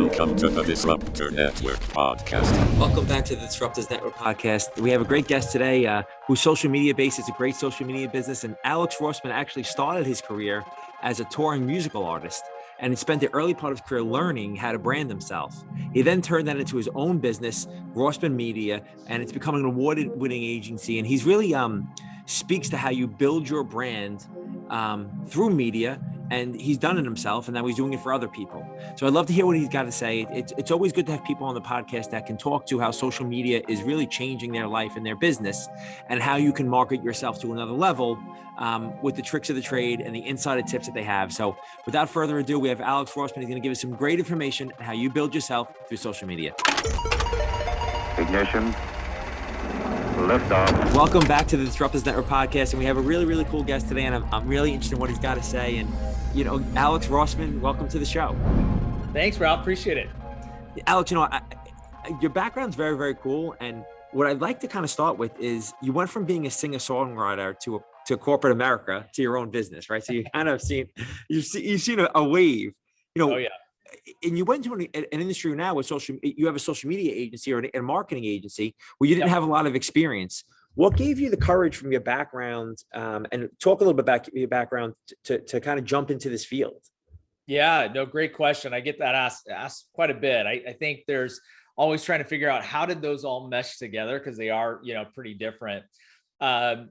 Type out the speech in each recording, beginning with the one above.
Welcome to the Disruptor Network podcast. Welcome back to the Disruptors Network podcast. We have a great guest today whose social media base is a great social media business. And Alex Rossman actually started his career as a touring musical artist and he spent the early part of his career learning how to brand himself. He then turned that into his own business, Rossman Media, and it's becoming an award-winning agency. And he's really speaks to how you build your brand through media. And he's done it himself, and now he's doing it for other people. So I'd love to hear what he's got to say. It's always good to have people on the podcast that can talk to how social media is really changing their life and their business, and how you can market yourself to another level with the tricks of the trade and the insider tips that they have. So without further ado, we have Alex Rossman. He's going to give us some great information on how you build yourself through social media. Ignition. Liftoff. Welcome back to the Disruptors Network podcast, and we have a really, really cool guest today, and I'm really interested in what he's got to say. And Alex Rossman, welcome to the show. Thanks, Ralph. Appreciate it. Alex, your background's very, very cool. And what I'd like to kind of start with is you went from being a singer-songwriter to corporate America to your own business, right? So you kind of you've seen a wave, Oh yeah. And you went to an industry now with you have a social media agency or a marketing agency where you didn't have a lot of experience. What gave you the courage from your background, and talk a little bit about your background to kind of jump into this field? Yeah, no, great question. I get that asked quite a bit. I think there's always trying to figure out how did those all mesh together, because they are, pretty different. I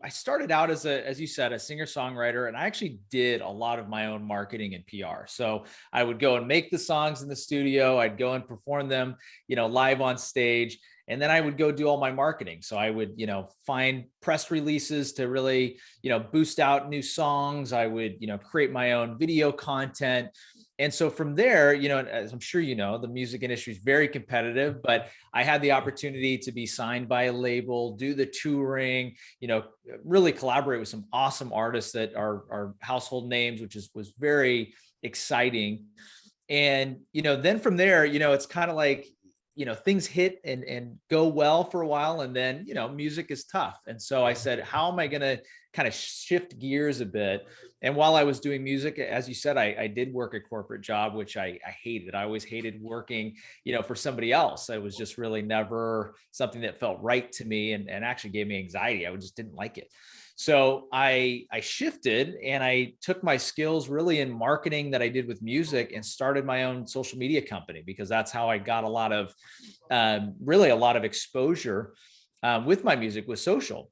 started out as you said, a singer-songwriter, and I actually did a lot of my own marketing and PR. So I would go and make the songs in the studio. I'd go and perform them, live on stage. And then I would go do all my marketing. So I would, find press releases to really, boost out new songs. I would, create my own video content. And so from there, as I'm sure the music industry is very competitive, but I had the opportunity to be signed by a label, do the touring, really collaborate with some awesome artists that are household names, which was very exciting. And, then from there, it's kind of like, things hit and go well for a while. And then, music is tough. And so I said, how am I going to kind of shift gears a bit? And while I was doing music, as you said, I did work a corporate job, which I hated. I always hated working, for somebody else. It was just really never something that felt right to me and actually gave me anxiety. I just didn't like it. So I shifted and I took my skills really in marketing that I did with music and started my own social media company, because that's how I got a lot of exposure with my music, with social.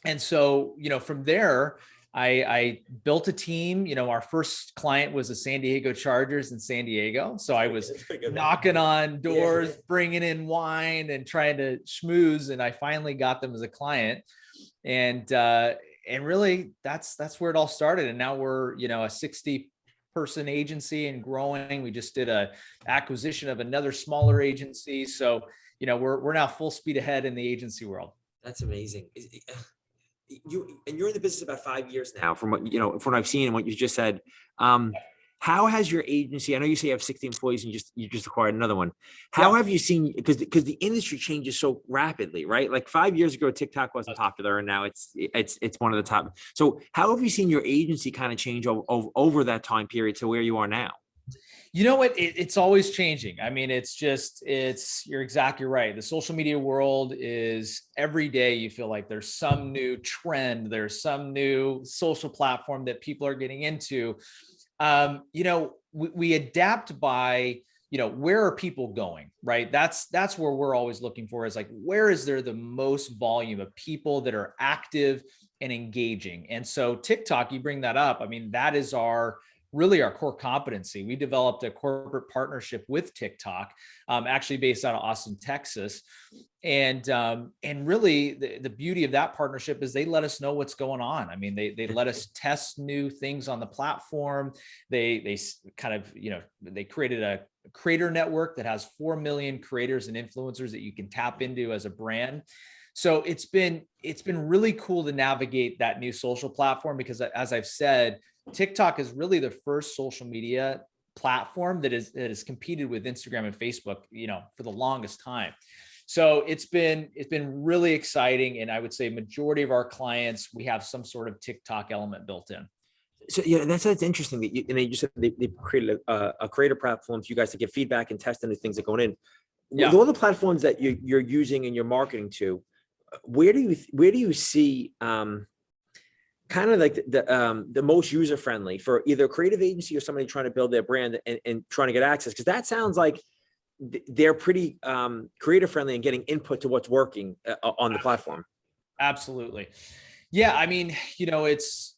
And so, from there, I built a team. Our first client was the San Diego Chargers in San Diego. So I was knocking on doors, bringing in wine and trying to schmooze. And I finally got them as a client. And really that's where it all started. And now we're, a 60-person agency and growing. We just did a acquisition of another smaller agency. So, we're now full speed ahead in the agency world. That's amazing. You're in the business about 5 years now, from what from what I've seen and what you just said. How has your agency? I know you say you have 60 employees and you just acquired another one. How have you seen? Because the industry changes so rapidly, right? Like 5 years ago, TikTok wasn't popular, and now it's one of the top. So how have you seen your agency kind of change over that time period to where you are now? You know what? It's always changing. I mean, you're exactly right. The social media world is every day you feel like there's some new trend, there's some new social platform that people are getting into. We adapt by, where are people going, right? That's where we're always looking for, is like, where is there the most volume of people that are active and engaging? And so TikTok, you bring that up. I mean, that is really our core competency. We developed a corporate partnership with TikTok, actually based out of Austin, Texas. And really the beauty of that partnership is they let us know what's going on. I mean, they let us test new things on the platform. They kind of, they created a creator network that has 4 million creators and influencers that you can tap into as a brand. So it's been really cool to navigate that new social platform, because as I've said, TikTok is really the first social media platform that has competed with Instagram and Facebook, for the longest time. So it's been really exciting. And I would say majority of our clients, we have some sort of TikTok element built in. So yeah, that's interesting that you said they created a creator platform for you guys to get feedback and test any things that are going in. With Yeah. all the platforms that you're using and you're marketing to, where do you see kind of like the most user friendly for either a creative agency or somebody trying to build their brand and trying to get access? Because that sounds like they're pretty creative friendly and getting input to what's working on the platform. Absolutely. Yeah, I mean, it's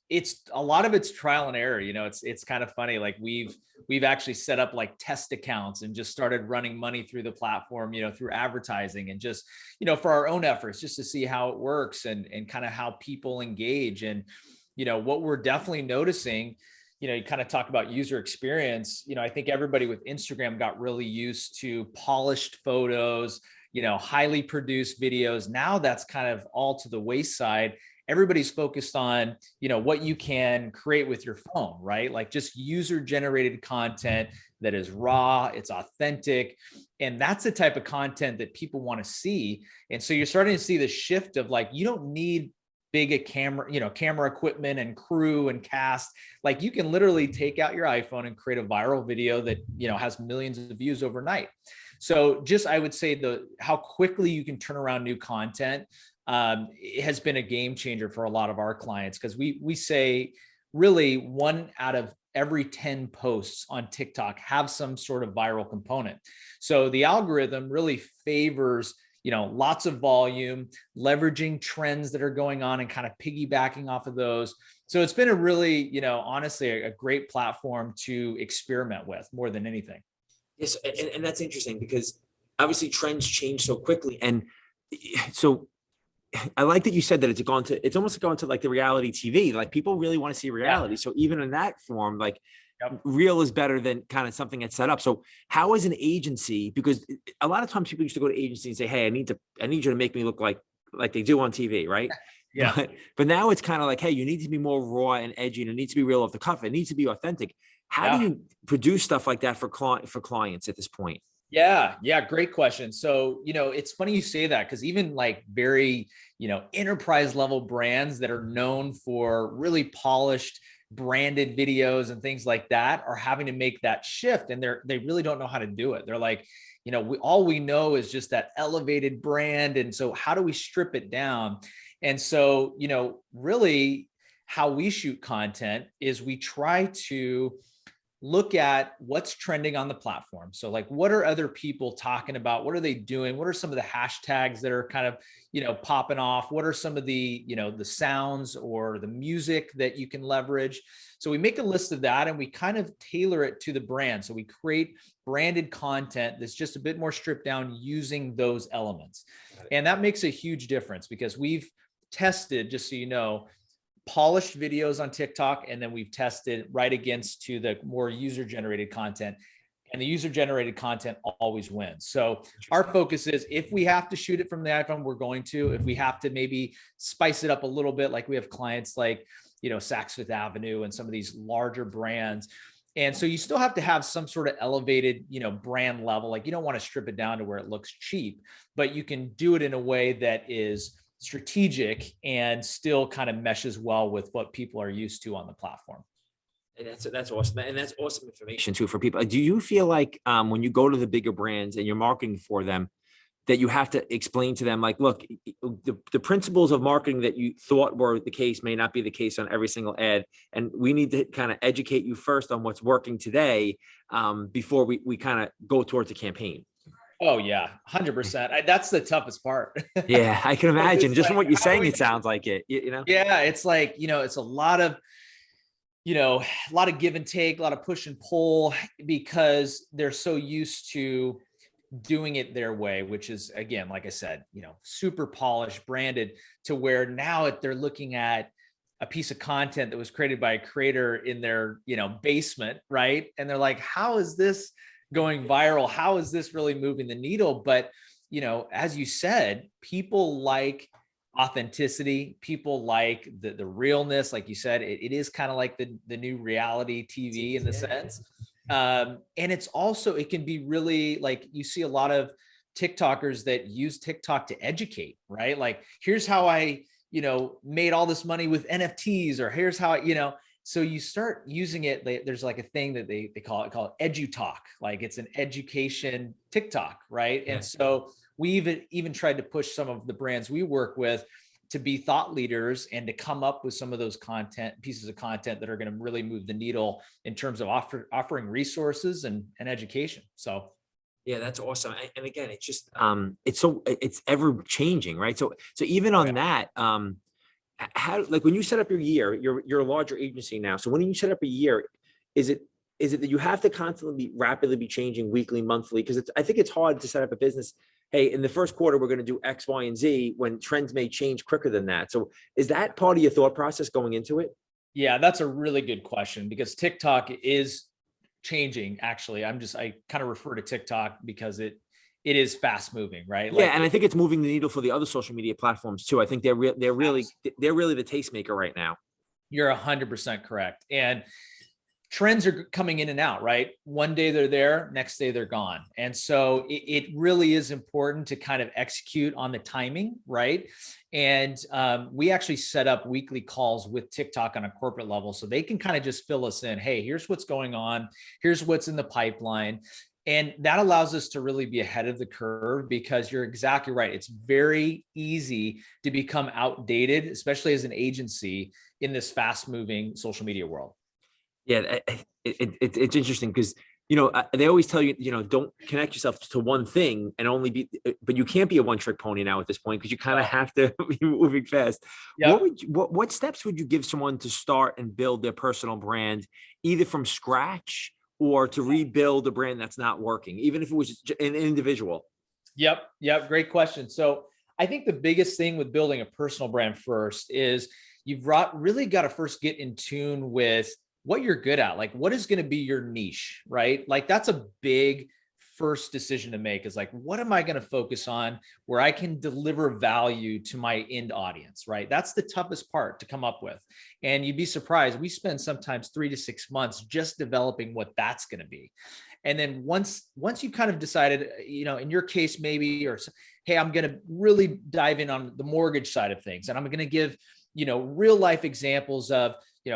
a lot of it's trial and error. It's kind of funny. Like we've actually set up like test accounts and just started running money through the platform, through advertising and just, for our own efforts, just to see how it works and kind of how people engage. And, what we're definitely noticing, you kind of talk about user experience. I think everybody with Instagram got really used to polished photos, highly produced videos. Now that's kind of all to the wayside. Everybody's focused on, what you can create with your phone, right? Like just user generated content that is raw, it's authentic. And that's the type of content that people want to see. And so you're starting to see the shift of like, you don't need big a camera, camera equipment and crew and cast. Like you can literally take out your iPhone and create a viral video that, has millions of views overnight. So just, I would say how quickly you can turn around new content it has been a game changer for a lot of our clients, because we say really 1 out of every 10 posts on TikTok have some sort of viral component. So the algorithm really favors, lots of volume, leveraging trends that are going on and kind of piggybacking off of those. So it's been a really, honestly, a great platform to experiment with more than anything. Yes, and that's interesting because obviously trends change so quickly, and so I like that you said that it's almost gone to like the reality TV. Like people really want to see reality. Yeah. So even in that form, like real is better than kind of something that's set up. So how is an agency, because a lot of times people used to go to agency and say, hey, I need you to make me look like they do on TV, right? Yeah. But now it's kind of like, hey, you need to be more raw and edgy, and it needs to be real off the cuff. It needs to be authentic. How do you produce stuff like that for clients at this point? Yeah. Great question. So, it's funny you say that, because even like very, enterprise level brands that are known for really polished branded videos and things like that are having to make that shift. And they really don't know how to do it. They're like, all we know is just that elevated brand. And so how do we strip it down? And so, really how we shoot content is we try to look at what's trending on the platform. So like, what are other people talking about? What are they doing? What are some of the hashtags that are kind of, popping off? What are some of the, the sounds or the music that you can leverage? So we make a list of that and we kind of tailor it to the brand. So we create branded content that's just a bit more stripped down using those elements. And that makes a huge difference, because we've tested, just so you know, polished videos on TikTok, and then we've tested right against to the more user-generated content, and the user-generated content always wins. So our focus is, if we have to shoot it from the iPhone, we're going to. If we have to maybe spice it up a little bit, like we have clients like, Saks Fifth Avenue and some of these larger brands. And so you still have to have some sort of elevated, brand level. Like you don't want to strip it down to where it looks cheap, but you can do it in a way that is strategic and still kind of meshes well with what people are used to on the platform. And that's awesome. And that's awesome information too for people. Do you feel like when you go to the bigger brands and you're marketing for them, that you have to explain to them, like, look, the principles of marketing that you thought were the case may not be the case on every single ad. And we need to kind of educate you first on what's working today before we kind of go towards a campaign. Oh yeah, 100%. That's the toughest part. Yeah, I can imagine. Just from what you're saying, it sounds like it. Yeah, it's like, it's a lot of, a lot of give and take, a lot of push and pull, because they're so used to doing it their way, which is, again, like I said, super polished, branded, to where now they're looking at a piece of content that was created by a creator in their, basement, right? And they're like, how is this going viral? How is this really moving the needle? But, as you said, people like authenticity. People like the realness. Like you said, it is kind of like the new reality TV in the sense. And it's also, it can be really, like, you see a lot of TikTokers that use TikTok to educate, right? Like, here's how I, made all this money with NFTs, or here's how I, So you start using it. There's like a thing that they call it EduTalk. Like it's an education TikTok, right? Yeah. And so we even tried to push some of the brands we work with to be thought leaders and to come up with some of those pieces of content that are going to really move the needle in terms of offering resources and education. So Yeah, that's awesome. And again, it's just it's ever changing, right? So even oh, on yeah. that, how, like when you set up your year, you're a larger agency now. So when you set up a year, is it that you have to constantly rapidly be changing weekly, monthly? Because I think it's hard to set up a business. Hey, in the first quarter, we're going to do X, Y, and Z when trends may change quicker than that. So is that part of your thought process going into it? Yeah, that's a really good question because TikTok is changing. Actually, I kind of refer to TikTok because it is fast moving, right? Yeah, Like and I think it's moving the needle for the other social media platforms too. I think they're really the tastemaker right now. you're 100% correct. And trends are coming in and out, right? One day they're there, next day they're gone. And so it really is important to kind of execute on the timing, right? And we actually set up weekly calls with TikTok on a corporate level so they can kind of just fill us in. Hey, here's what's going on. Here's what's in the pipeline. And that allows us to really be ahead of the curve because you're exactly right. It's very easy to become outdated, especially as an agency in this fast moving social media world. Yeah, it's interesting because they always tell you don't connect yourself to one thing and only be, but you can't be a one trick pony now at this point because you kind of have to be moving fast. Yep. What steps would you give someone to start and build their personal brand, either from scratch or to rebuild a brand that's not working, even if it was an individual? Yep. Great question. So I think the biggest thing with building a personal brand first is you've really got to first get in tune with what you're good at. Like, what is going to be your niche, right? Like, that's a big first decision to make is like, what am I going to focus on where I can deliver value to my end audience, right? That's the toughest part to come up with. And you'd be surprised. We spend sometimes 3 to 6 months just developing what that's going to be. And then once you've kind of decided, in your case, maybe, or, hey, I'm going to really dive in on the mortgage side of things. And I'm going to give, real life examples of,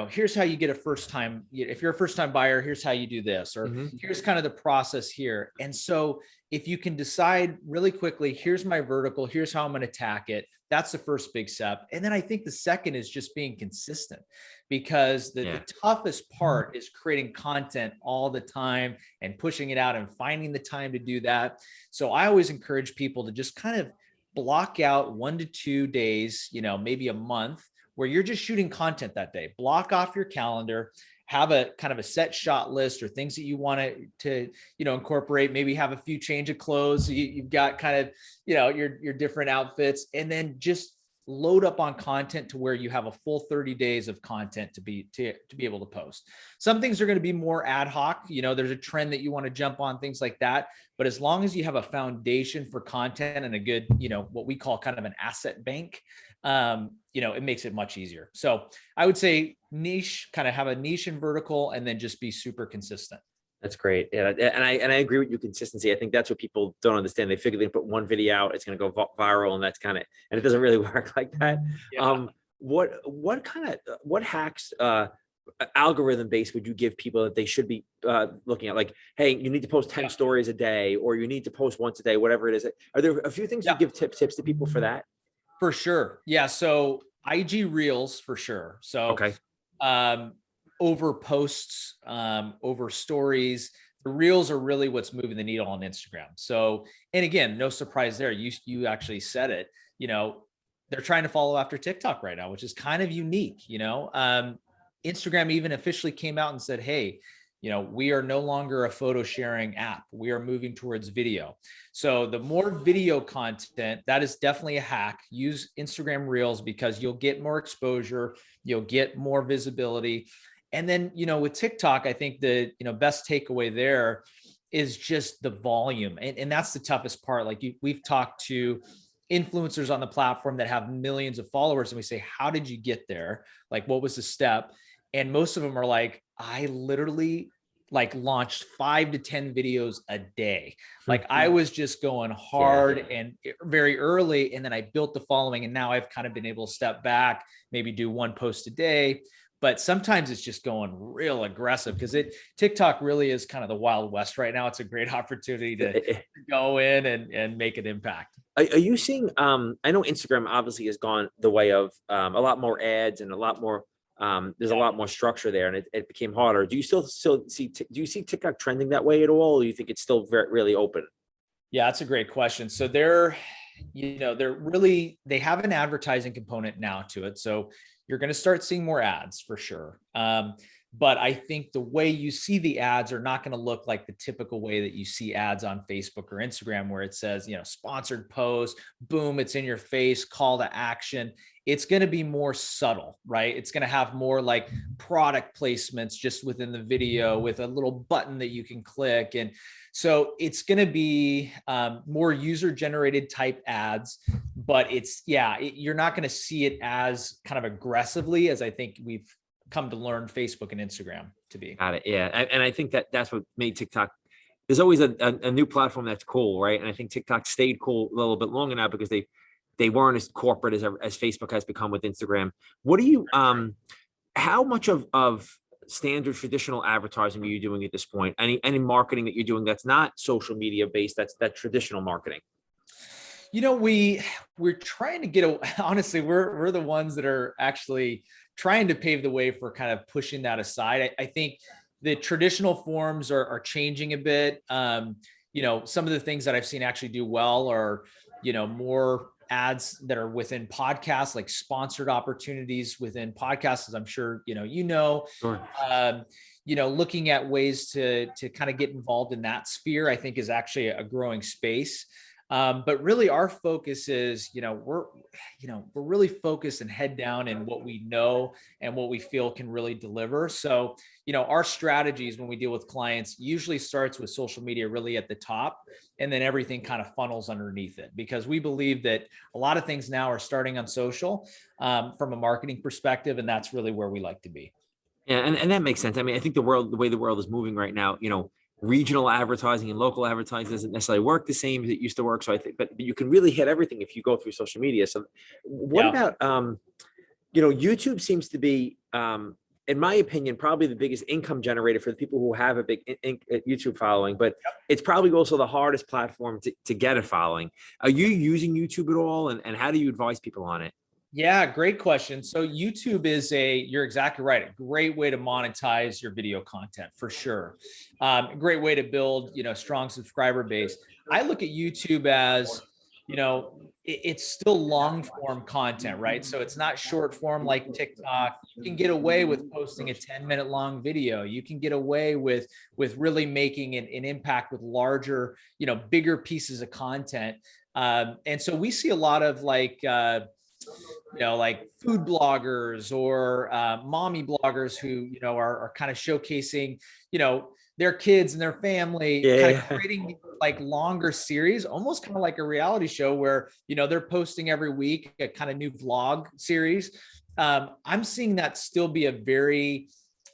here's how you get a first time. If you're a first time buyer, here's how you do this, or here's kind of the process here. And so if you can decide really quickly, here's my vertical, here's how I'm going to attack it. That's the first big step. And then I think the second is just being consistent because the toughest part is creating content all the time and pushing it out and finding the time to do that. So I always encourage people to just kind of block out 1 to 2 days, maybe a month, where you're just shooting content that day. Block off your calendar, have a kind of a set shot list or things that you want to incorporate. Maybe have a few change of clothes. You've got kind of, your different outfits, and then just load up on content to where you have a full 30 days of content to be able to post. Some things are going to be more ad hoc. There's a trend that you want to jump on, things like that. But as long as you have a foundation for content and a good, what we call kind of an asset bank, it makes it much easier. So I would say kind of have a niche and vertical, and then just be super consistent. That's great. Yeah. And I agree with you. Consistency. I think that's what people don't understand. They figure they put one video out, it's going to go viral, and that's kind of, and it doesn't really work like that. Yeah. What hacks, algorithm based would you give people that they should be looking at? Like, hey, you need to post 10 stories a day, or you need to post once a day, whatever it is. Are there a few things you give tips to people for that? For sure. Yeah. So IG Reels for sure. So, Okay. Over posts, over stories, the Reels are really what's moving the needle on Instagram. So, and again, no surprise there. You actually said it, they're trying to follow after TikTok right now, which is kind of unique. Instagram even officially came out and said, hey, we are no longer a photo sharing app. We are moving towards video. So the more video content, that is definitely a hack. Use Instagram Reels because you'll get more exposure. You'll get more visibility. And then, with TikTok, I think the, best takeaway there is just the volume. And that's the toughest part. Like we've talked to influencers on the platform that have millions of followers, and we say, how did you get there? Like, what was the step? And most of them are like, I literally launched 5 to 10 videos a day. Like I was just going hard and very early. And then I built the following. And now I've kind of been able to step back, maybe do 1 post a day, but sometimes it's just going real aggressive because TikTok really is kind of the Wild West right now. It's a great opportunity to go in and make an impact. Are you seeing, I know Instagram obviously has gone the way of a lot more ads and a lot more, there's a lot more structure there, and it became harder. Do you still see, do you see TikTok trending that way at all? Or do you think it's still really open? Yeah, that's a great question. So they have an advertising component now to it. So you're going to start seeing more ads for sure. But I think the way you see the ads are not going to look like the typical way that you see ads on Facebook or Instagram, where it says, sponsored post, boom, it's in your face, call to action. It's going to be more subtle, right? It's going to have more like product placements just within the video with a little button that you can click. And so it's going to be more user generated type ads, but you're not going to see it as kind of aggressively as I think we've come to learn Facebook and Instagram to be. Got it. Yeah. And I think that's what made TikTok. There's always a new platform that's cool, right? And I think TikTok stayed cool a little bit longer now because they weren't as corporate as Facebook has become with Instagram. What do you, how much of standard traditional advertising are you doing at this point? Any marketing that you're doing that's not social media based, that's traditional marketing? We're trying to get, honestly, we're the ones that are actually trying to pave the way for kind of pushing that aside. I think the traditional forms are changing a bit. Some of the things that I've seen actually do well are, more ads that are within podcasts, like sponsored opportunities within podcasts, as I'm sure, Sure. Looking at ways to kind of get involved in that sphere, I think is actually a growing space. But really our focus is, we're really focused and head down in what we know and what we feel can really deliver. So, our strategies when we deal with clients usually starts with social media really at the top, and then everything kind of funnels underneath it, because we believe that a lot of things now are starting on social from a marketing perspective. And that's really where we like to be. Yeah. And that makes sense. I mean, I think the way the world is moving right now, regional advertising and local advertising doesn't necessarily work the same as it used to work. So I think, but you can really hit everything if you go through social media. So what about, YouTube seems to be, in my opinion, probably the biggest income generator for the people who have a big YouTube following, but it's probably also the hardest platform to get a following. Are you using YouTube at all? And how do you advise people on it? Yeah, great question. So YouTube is you're exactly right, a great way to monetize your video content for sure. Great way to build, strong subscriber base. I look at YouTube as, it's still long form content, right? So it's not short form like TikTok. You can get away with posting a 10-minute long video. You can get away with really making an impact with larger, bigger pieces of content. And so we see a lot of like food bloggers or mommy bloggers who, are kind of showcasing, their kids and their family, kind of creating like longer series, almost kind of like a reality show where, they're posting every week a kind of new vlog series. I'm seeing that still be a very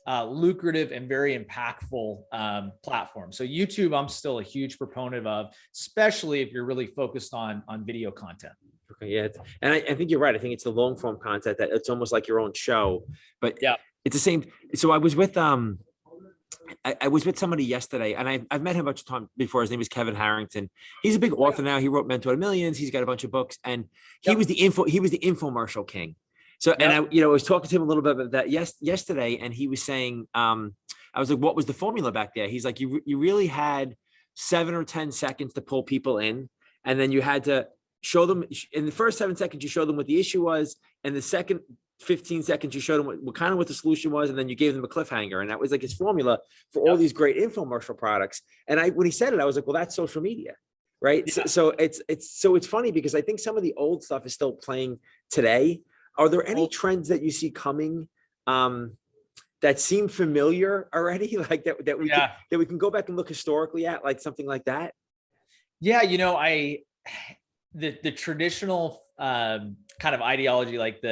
lucrative and very impactful platform. So YouTube, I'm still a huge proponent of, especially if you're really focused on video content. Okay, yeah, and I think you're right. I think it's the long form content that it's almost like your own show, but yeah, it's the same. So I was with I was with somebody yesterday, and I've met him a bunch of times before. His name is Kevin Harrington. He's a big author now. He wrote Mentor to Millions. He's got a bunch of books, and he was the infomercial king. So, and I was talking to him a little bit about that yesterday, and he was saying, I was like, what was the formula back there? He's like, you really had 7 or 10 seconds to pull people in, and then you had to show them in the first 7 seconds, you showed them what the issue was. And the second 15 seconds, you showed them what the solution was. And then you gave them a cliffhanger. And that was like his formula for all these great infomercial products. And when he said it, I was like, well, that's social media. Right. Yeah. So it's funny because I think some of the old stuff is still playing today. Are there any trends that you see coming that seem familiar already? Like that we can go back and look historically at, like something like that? Yeah. The traditional kind of ideology, like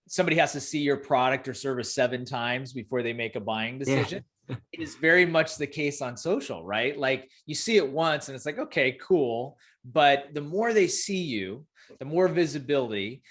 somebody has to see your product or service 7 times before they make a buying decision. Yeah. It is very much the case on social, right? Like you see it once and it's like, okay, cool. But the more they see you, the more visibility,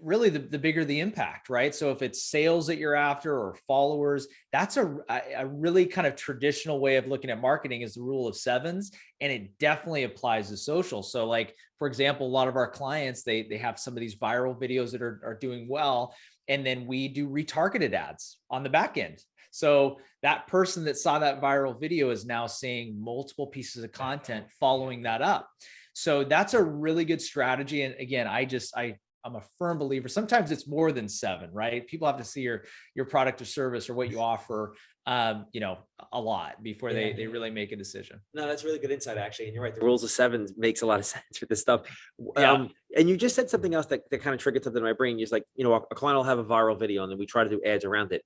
really the bigger the impact, right? So if it's sales that you're after or followers, that's a really kind of traditional way of looking at marketing is the rule of sevens. And it definitely applies to social. So like, for example, a lot of our clients, they have some of these viral videos that are doing well. And then we do retargeted ads on the back end. So that person that saw that viral video is now seeing multiple pieces of content following that up. So that's a really good strategy. And again, I'm a firm believer. Sometimes it's more than seven, right? People have to see your product or service or what you offer, a lot before they really make a decision. No, that's really good insight, actually. And you're right. The rules of sevens makes a lot of sense for this stuff. Yeah. And you just said something else that kind of triggered something in my brain. It's like, a client will have a viral video and then we try to do ads around it.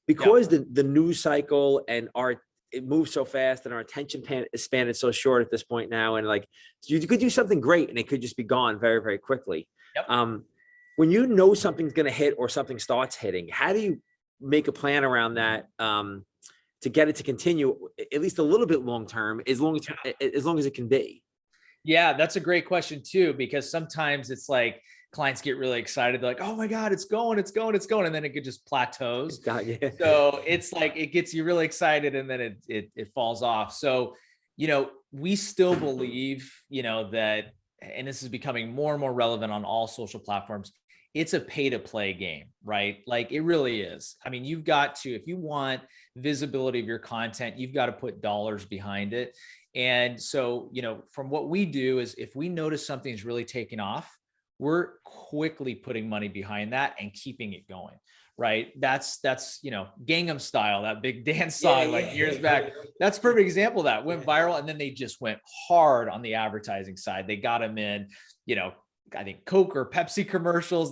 Because the news cycle and it moves so fast and our attention span is so short at this point now. And like, you could do something great and it could just be gone very, very quickly. Yep. When you know something's going to hit or something starts hitting, how do you make a plan around that to get it to continue at least a little bit long term, as long as it can be? Yeah, that's a great question too, because sometimes it's like clients get really excited. They're like, oh my God, it's going. And then it just plateaus. Yeah. So it's like, it gets you really excited and then it falls off. So, we still believe, that, and this is becoming more and more relevant on all social platforms, it's a pay to play game, right? Like it really is. I mean, you've got to, if you want visibility of your content, you've got to put dollars behind it. And so, from what we do is if we notice something's really taking off, we're quickly putting money behind that and keeping it going, right? That's Gangnam Style, that big dance song years back. That's a perfect example of that. Went viral and then they just went hard on the advertising side. They got them in, I think Coke or Pepsi commercials.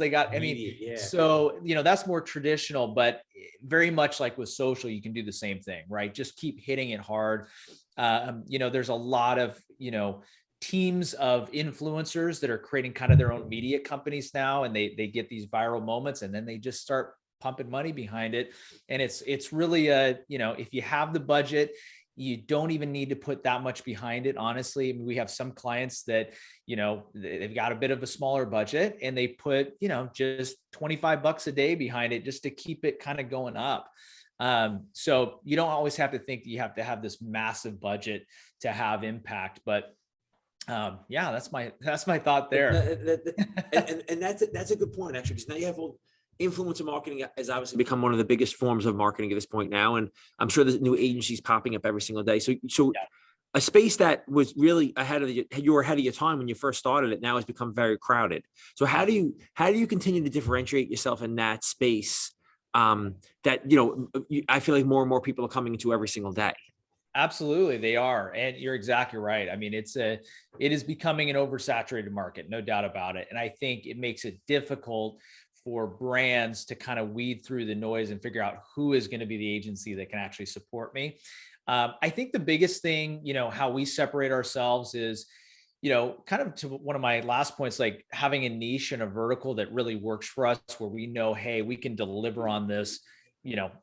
So, that's more traditional, but very much like with social, you can do the same thing, right? Just keep hitting it hard. There's a lot of, teams of influencers that are creating kind of their own media companies now, and they get these viral moments and then they just start pumping money behind it. And it's really if you have the budget, you don't even need to put that much behind it. Honestly, I mean, we have some clients that, they've got a bit of a smaller budget and they put, just $25 a day behind it just to keep it kind of going up. So you don't always have to think that you have to have this massive budget to have impact, but that's my thought there. And that's a good point, actually, because now you have influencer marketing has obviously become one of the biggest forms of marketing at this point now. And I'm sure there's new agencies popping up every single day. So a space that was really you were ahead of your time when you first started it, now has become very crowded. So how do you continue to differentiate yourself in that space that, I feel like more and more people are coming into every single day? Absolutely, they are. And you're exactly right. I mean, it is becoming an oversaturated market, no doubt about it. And I think it makes it difficult for brands to kind of weed through the noise and figure out who is going to be the agency that can actually support me. I think the biggest thing, how we separate ourselves is, kind of to one of my last points, like having a niche and a vertical that really works for us, where we know, hey, we can deliver on this,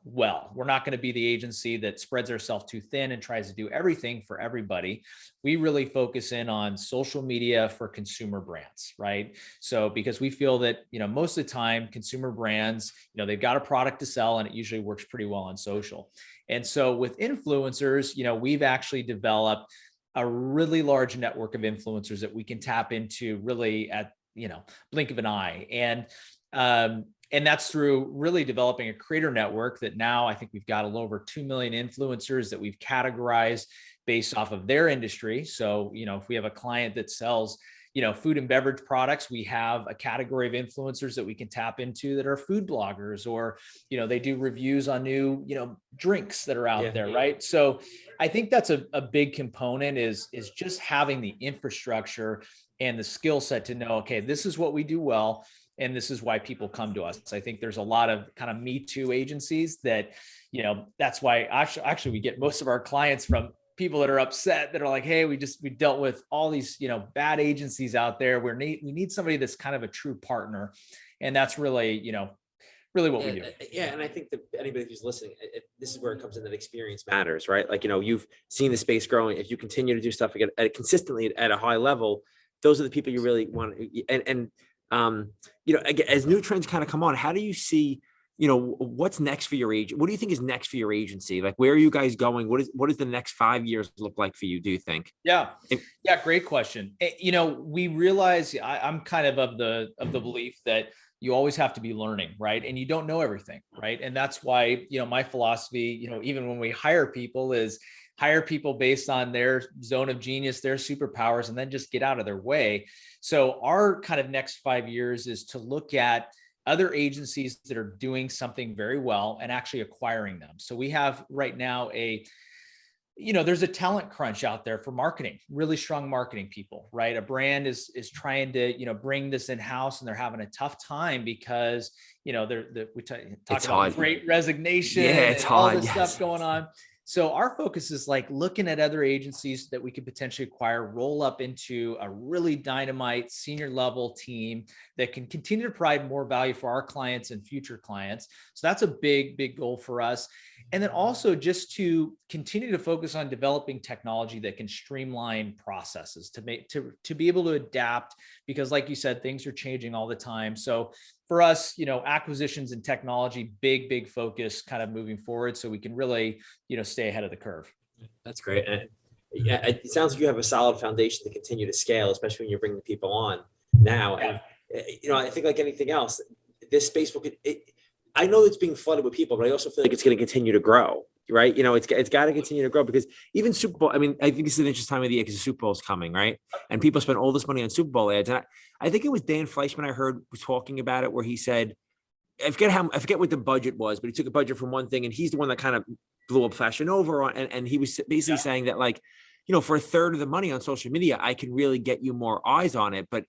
well. We're not going to be the agency that spreads ourselves too thin and tries to do everything for everybody. We really focus in on social media for consumer brands, right? So because we feel that, most of the time consumer brands, they've got a product to sell and it usually works pretty well on social. And so with influencers, we've actually developed a really large network of influencers that we can tap into really at, blink of an eye. And that's through really developing a creator network that now I think we've got a little over 2 million influencers that we've categorized based off of their industry. So, if we have a client that sells, food and beverage products, we have a category of influencers that we can tap into that are food bloggers, or, they do reviews on new, drinks that are out there. Right. So I think that's a big component is just having the infrastructure and the skill set to know, okay, this is what we do well. And this is why people come to us. I think there's a lot of kind of Me Too agencies that, that's why actually we get most of our clients from people that are upset, that are like, hey, we dealt with all these, bad agencies out there. We need somebody that's kind of a true partner. And that's really, really what we do. Yeah. And I think that anybody who's listening, this is where it comes in, that experience matters, right? Like, you've seen the space growing. If you continue to do stuff again consistently at a high level, those are the people you really want. And As new trends kind of come on, how do you see, what's next for your agent? What do you think is next for your agency? Like, where are you guys going? What does the next 5 years look like for you, do you think? Yeah. Yeah. Great question. We realize I'm kind of the belief that you always have to be learning, right? And you don't know everything, right? And that's why, my philosophy, even when we hire people, is hire people based on their zone of genius, their superpowers, and then just get out of their way. So our kind of next 5 years is to look at other agencies that are doing something very well and actually acquiring them. So we have right now there's a talent crunch out there for marketing, really strong marketing people, right? A brand is trying to, bring this in-house, and they're having a tough time because, we talk about hard. Great Resignation, it's and all hard. this stuff going on. So our focus is like looking at other agencies that we could potentially acquire, roll up into a really dynamite senior level team that can continue to provide more value for our clients and future clients. So that's a big, big goal for us. And then also just to continue to focus on developing technology that can streamline processes to be able to adapt, because like you said, things are changing all the time. So for us, acquisitions and technology, big focus kind of moving forward, so we can really, stay ahead of the curve. That's great. And yeah, it sounds like you have a solid foundation to continue to scale, especially when you're bringing people on now. Yeah. And, I think like anything else, this space will, I know it's being flooded with people, but I also feel like it's going to continue to grow, right? It's got to continue to grow, because even Super Bowl, I mean, I think it's an interesting time of the year because the Super Bowl is coming, right? And people spend all this money on Super Bowl ads. And I think it was Dan Fleischman I heard was talking about it, where he said, I forget what the budget was, but he took a budget from one thing, and he's the one that kind of blew up Fashion Nova on, and he was basically saying that, like, for a third of the money on social media, I can really get you more eyes on it. But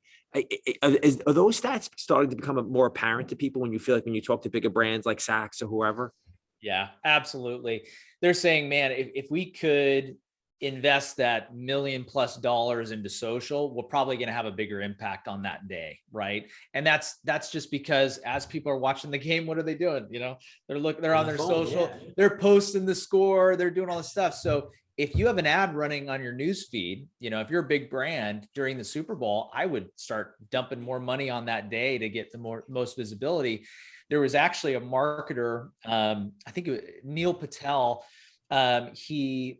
are those stats starting to become more apparent to people when you talk to bigger brands like Saks or whoever? Yeah, absolutely. They're saying, man, if we could invest that $1 million+ into social, we're probably going to have a bigger impact on that day, right? And that's just because as people are watching the game, what are they doing? They're on their social, they're posting the score, they're doing all this stuff. So if you have an ad running on your news feed, if you're a big brand during the Super Bowl, I would start dumping more money on that day to get the most visibility. There was actually a marketer, I think it was Neil Patel. He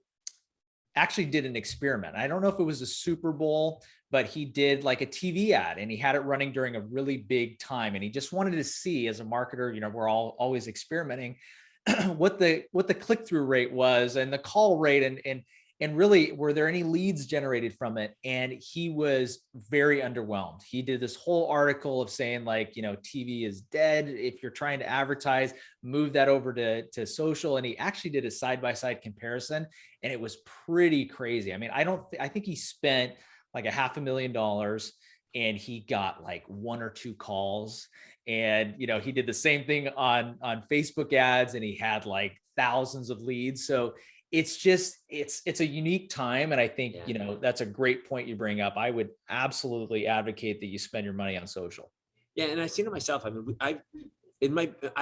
actually did an experiment. I don't know if it was a Super Bowl, but he did like a TV ad, and he had it running during a really big time. And he just wanted to see, as a marketer, we're all always experimenting, what the click-through rate was and the call rate, and really, were there any leads generated from it? And he was very underwhelmed. He did this whole article of saying, like, TV is dead. If you're trying to advertise, move that over to social. And he actually did a side-by-side comparison, and it was pretty crazy. I mean, I think he spent like $500,000, and he got like 1 or 2 calls. And, he did the same thing on Facebook ads, and he had like thousands of leads. So it's just, it's a unique time. And I think, that's a great point you bring up. I would absolutely advocate that you spend your money on social. Yeah. And I've seen it myself. I mean, I've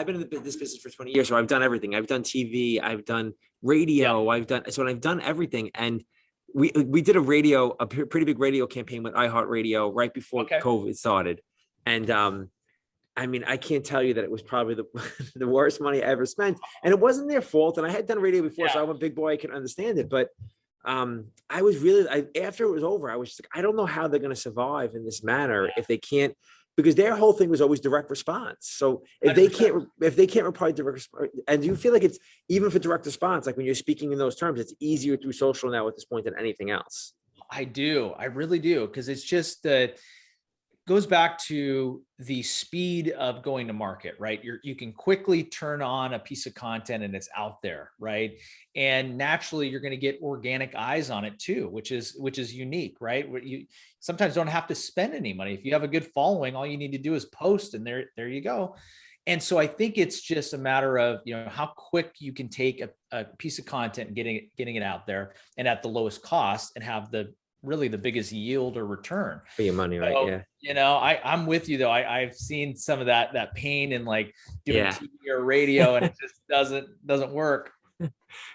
been in this business for 20 years. So I've done everything. I've done TV, I've done radio, I've done everything. And we did a pretty big radio campaign with iHeartRadio right before COVID started. And, I mean, I can't tell you that it was probably the worst money I ever spent, and it wasn't their fault. And I had done radio before, so I'm a big boy, I can understand it. But I was really, after it was over, I was just like, I don't know how they're going to survive in this manner if they can't, because their whole thing was always direct response. So if 100%. they can't reply direct response, and do you feel like it's even for direct response, like when you're speaking in those terms, it's easier through social now at this point than anything else? I do. I really do. Because it's just that goes back to the speed of going to market, right? You can quickly turn on a piece of content and it's out there, right? And naturally, you're going to get organic eyes on it too, which is unique, right? You sometimes don't have to spend any money. If you have a good following, all you need to do is post, and there you go. And so I think it's just a matter of, how quick you can take a piece of content and getting it out there, and at the lowest cost, and have really the biggest yield or return for your money, right? So, yeah. I'm with you though. I've seen some of that pain in like doing TV or radio, and it just doesn't work.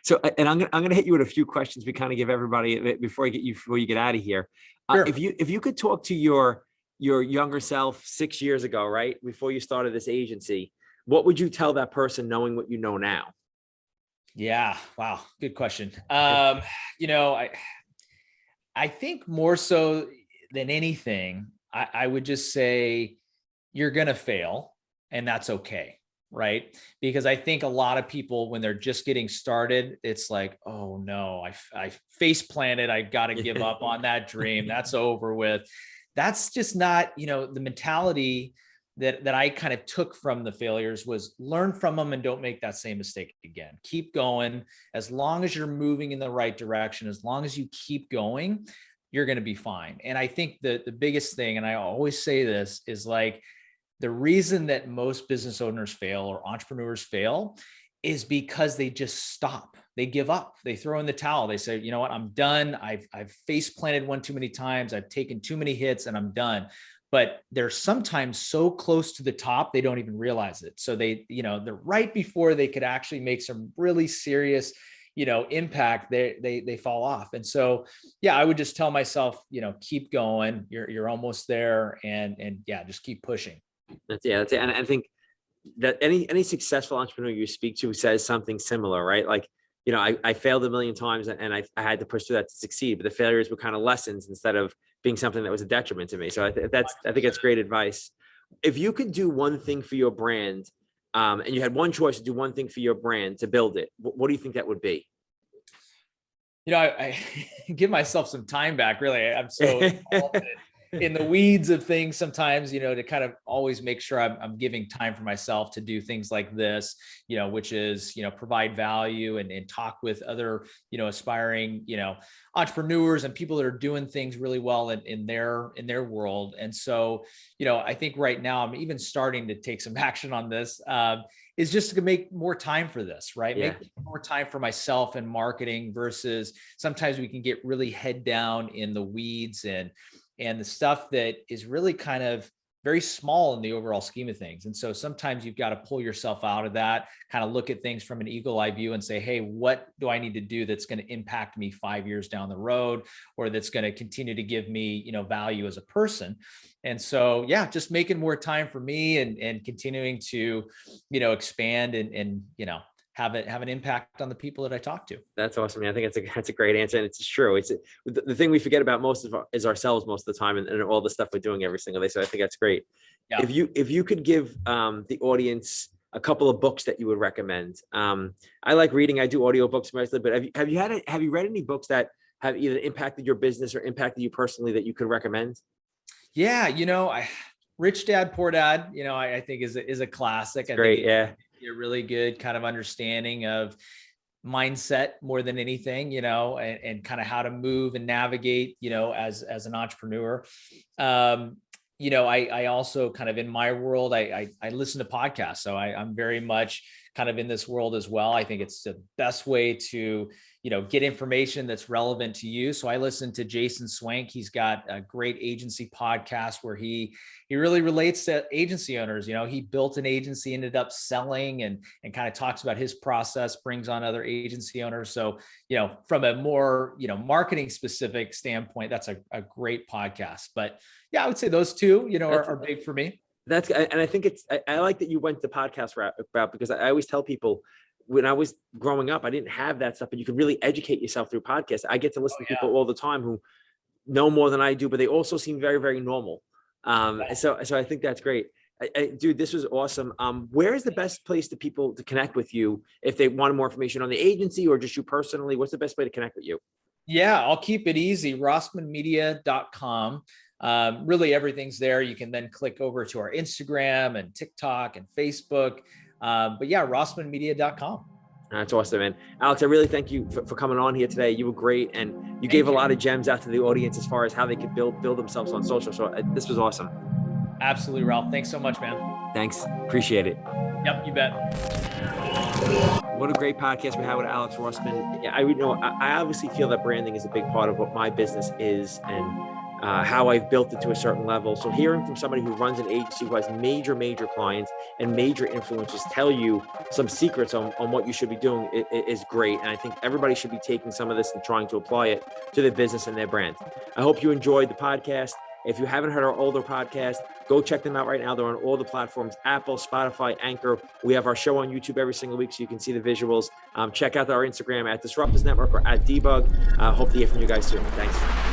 So, and I'm gonna hit you with a few questions we kind of give everybody before you get out of here. Sure. If you could talk to your your younger self 6 years ago, right? Before you started this agency, what would you tell that person knowing what you know now? Yeah. Wow. Good question. You know, I think more so than anything, I would just say you're going to fail and that's okay. Right. Because I think a lot of people, when they're just getting started, it's like, oh no, I face planted. I got to give up on that dream. That's over with. That's just not, the mentality that I kind of took from the failures was learn from them and don't make that same mistake again. Keep going. As long as you're moving in the right direction, as long as you keep going, you're going to be fine. And I think the biggest thing, and I always say this, is like the reason that most business owners fail or entrepreneurs fail is because they just stop. They give up. They throw in the towel. They say, you know what, I'm done. I've face planted one too many times. I've taken too many hits and I'm done. But they're sometimes so close to the top, they don't even realize it. So they're right before they could actually make some really serious, impact, they fall off. And so, yeah, I would just tell myself, keep going. You're almost there, and yeah, just keep pushing. That's it. And I think that any successful entrepreneur you speak to says something similar, right? Like, I failed a million times and I had to push through that to succeed, but the failures were kind of lessons instead of being something that was a detriment to me. So I think that's great advice. If you could do one thing for your brand, and you had one choice to do one thing for your brand to build it, what do you think that would be? I give myself some time back. Really, I'm so involved in the weeds of things sometimes, to kind of always make sure I'm giving time for myself to do things like this, which is, provide value and talk with other, aspiring, entrepreneurs and people that are doing things really well in their world. And so, I think right now I'm even starting to take some action on this, is just to make more time for this, right? Yeah. Make more time for myself and marketing versus sometimes we can get really head down in the weeds and the stuff that is really kind of very small in the overall scheme of things. And so sometimes you've got to pull yourself out of that, kind of look at things from an eagle eye view and say, hey, what do I need to do that's going to impact me 5 years down the road, or that's going to continue to give me, value as a person? And so, yeah, just making more time for me and continuing to, expand and have an impact on the people that I talk to. That's awesome. I think that's a great answer. And it's true. It's the thing we forget about is ourselves most of the time and all the stuff we're doing every single day. So I think that's great. Yeah. If you could give the audience a couple of books that you would recommend. I like reading. I do audiobooks mostly, but have you read any books that have either impacted your business or impacted you personally that you could recommend? Yeah. Rich Dad, Poor Dad, I think is a classic. It's great. Yeah. A really good kind of understanding of mindset more than anything, and kind of how to move and navigate, as an entrepreneur. I also kind of in my world, I listen to podcasts. So I'm very much kind of in this world as well. I think it's the best way to, get information that's relevant to you. So I listen to Jason Swank. He's got a great agency podcast where he really relates to agency owners. He built an agency, ended up selling and kind of talks about his process, brings on other agency owners. So, from a more, marketing specific standpoint, that's a great podcast. But yeah, I would say those two, are big for me. And I think I like that you went the podcast route because I always tell people when I was growing up, I didn't have that stuff, but you can really educate yourself through podcasts. I get to listen to people all the time who know more than I do, but they also seem very, very normal. So I think that's great. Dude, this was awesome. Where is the best place to people to connect with you if they want more information on the agency or just you personally? What's the best way to connect with you? Yeah, I'll keep it easy. Rossmanmedia.com. Really everything's there. You can then click over to our Instagram and TikTok and Facebook. But yeah, rossmanmedia.com. That's awesome, man. Alex, I really thank you for coming on here today. You were great. And you gave a lot of gems out to the audience as far as how they could build themselves on social. So this was awesome. Absolutely, Ralph. Thanks so much, man. Thanks. Appreciate it. Yep, you bet. What a great podcast we had with Alex Rossman. Yeah, I obviously feel that branding is a big part of what my business is and how I've built it to a certain level. So hearing from somebody who runs an agency who has major clients and major influencers tell you some secrets on what you should be doing is great. And I think everybody should be taking some of this and trying to apply it to their business and their brand. I hope you enjoyed the podcast. If you haven't heard our older podcast, go check them out right now. They're on all the platforms, Apple, Spotify, Anchor. We have our show on YouTube every single week so you can see the visuals. Check out our Instagram at Disruptors Network or at Debug. Hope to hear from you guys soon. Thanks.